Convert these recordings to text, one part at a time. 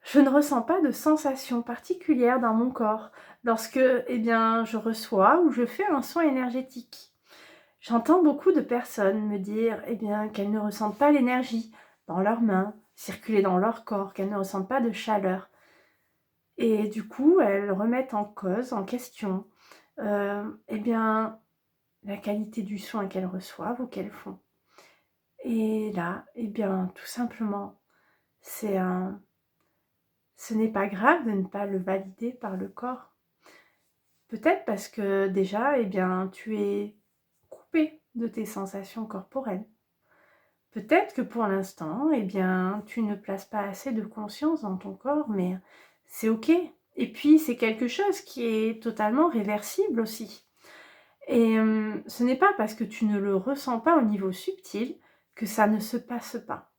Je ne ressens pas de sensation particulière dans mon corps lorsque, je reçois ou je fais un soin énergétique. J'entends beaucoup de personnes me dire, qu'elles ne ressentent pas l'énergie dans leurs mains, circuler dans leur corps, qu'elles ne ressentent pas de chaleur. Et du coup, elles remettent en cause, en question, heu, eh bien, la qualité du soin qu'elles reçoivent ou qu'elles font. Et là, tout simplement, c'est un ce n'est pas grave de ne pas le valider par le corps. Peut-être parce que déjà, tu es coupé de tes sensations corporelles. Peut-être que pour l'instant, tu ne places pas assez de conscience dans ton corps, mais c'est OK. Et puis, c'est quelque chose qui est totalement réversible aussi. Et ce n'est pas parce que tu ne le ressens pas au niveau subtil que ça ne se passe pas.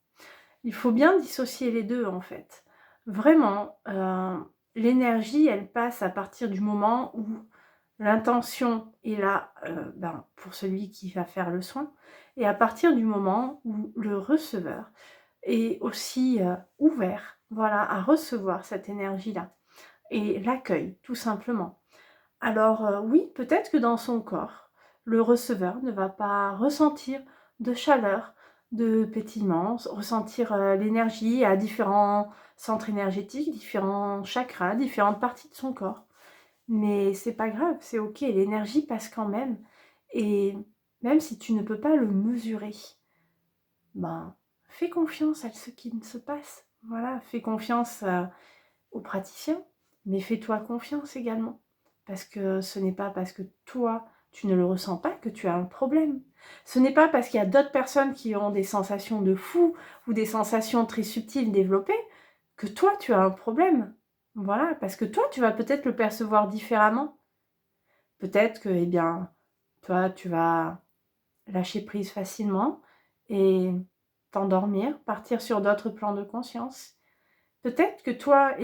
Il faut bien dissocier les 2 en fait. Vraiment, l'énergie, elle passe à partir du moment où l'intention est là, pour celui qui va faire le soin et à partir du moment où le receveur est aussi, ouvert, voilà, à recevoir cette énergie-là et l'accueille tout simplement. Alors, oui, peut-être que dans son corps, le receveur ne va pas ressentir de chaleur, de pétillement, ressentir, l'énergie à différents centres énergétiques, différents chakras, différentes parties de son corps. Mais c'est pas grave, c'est OK, l'énergie passe quand même et même si tu ne peux pas le mesurer, ben, fais confiance à ce qui se passe. Voilà, fais confiance, aux praticiens, mais fais-toi confiance également. Parce que ce n'est pas parce que toi, tu ne le ressens pas que tu as un problème. Ce n'est pas parce qu'il y a d'autres personnes qui ont des sensations de fou ou des sensations très subtiles développées que toi, tu as un problème. Voilà, parce que toi, tu vas peut-être le percevoir différemment. Peut-être que, toi, tu vas lâcher prise facilement et t'endormir, partir sur d'autres plans de conscience. Peut-être que toi,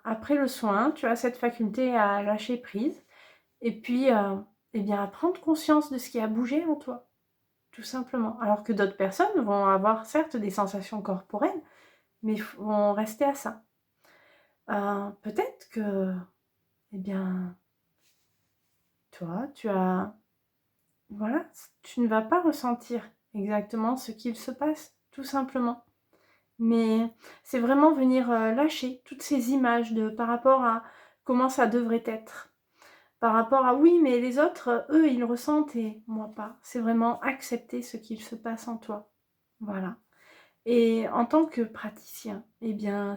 après le soin, tu as cette faculté à lâcher prise et puis, à prendre conscience de ce qui a bougé en toi, tout simplement. Alors que d'autres personnes vont avoir certes des sensations corporelles, mais vont rester à ça. Peut-être que, eh bien, toi, voilà, tu ne vas pas ressentir exactement ce qu'il se passe, tout simplement. Mais c'est vraiment venir, lâcher toutes ces images de par rapport à comment ça devrait être. Par rapport à: «Oui, mais les autres, eux, ils ressentent et moi pas». C'est vraiment accepter ce qu'il se passe en toi. Voilà. Et en tant que praticien,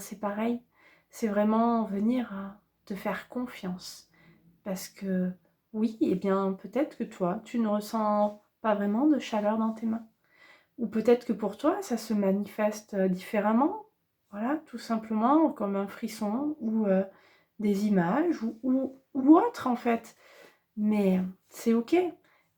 c'est pareil. C'est vraiment venir, te faire confiance. Parce que oui, peut-être que toi, tu ne ressens pas vraiment de chaleur dans tes mains. Ou peut-être que pour toi, ça se manifeste, différemment, voilà, tout simplement comme un frisson ou, des images ou autre en fait. Mais c'est OK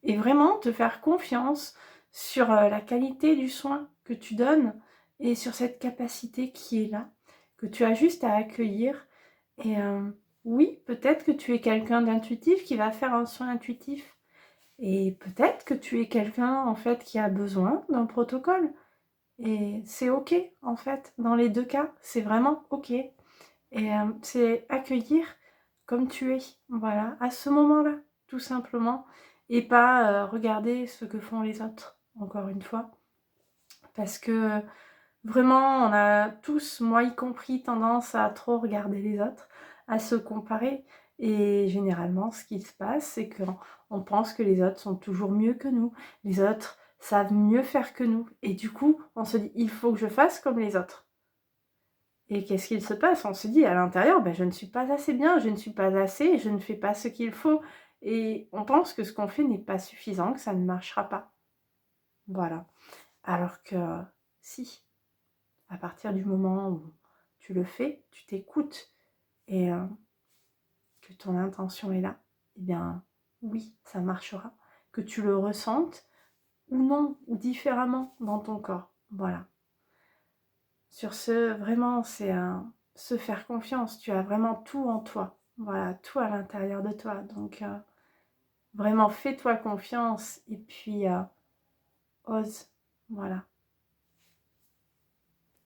et vraiment te faire confiance sur, la qualité du soin que tu donnes et sur cette capacité qui est là, que tu as juste à accueillir et oui, peut-être que tu es quelqu'un d'intuitif qui va faire un soin intuitif. Et peut-être que tu es quelqu'un, en fait, qui a besoin d'un protocole et c'est OK, en fait, dans les 2 cas, c'est vraiment OK et c'est accueillir comme tu es, voilà, à ce moment-là, tout simplement et pas, regarder ce que font les autres, encore une fois. Parce que vraiment, on a tous, moi y compris, tendance à trop regarder les autres, à se comparer et généralement, ce qui se passe, c'est qu'on pense que les autres sont toujours mieux que nous. Les autres savent mieux faire que nous et du coup, on se dit: «Il faut que je fasse comme les autres» et qu'est-ce qu'il se passe? On se dit à l'intérieur: «Je ne suis pas assez bien, je ne suis pas assez, je ne fais pas ce qu'il faut» et on pense que ce qu'on fait n'est pas suffisant, que ça ne marchera pas. Voilà. Alors que si. À partir du moment où tu le fais, tu t'écoutes et que ton intention est là, oui, ça marchera. Que tu le ressentes ou non, ou différemment dans ton corps. Voilà. Sur ce, vraiment, c'est un se faire confiance. Tu as vraiment tout en toi. Voilà, tout à l'intérieur de toi. Donc, vraiment, fais-toi confiance et puis ose. Voilà.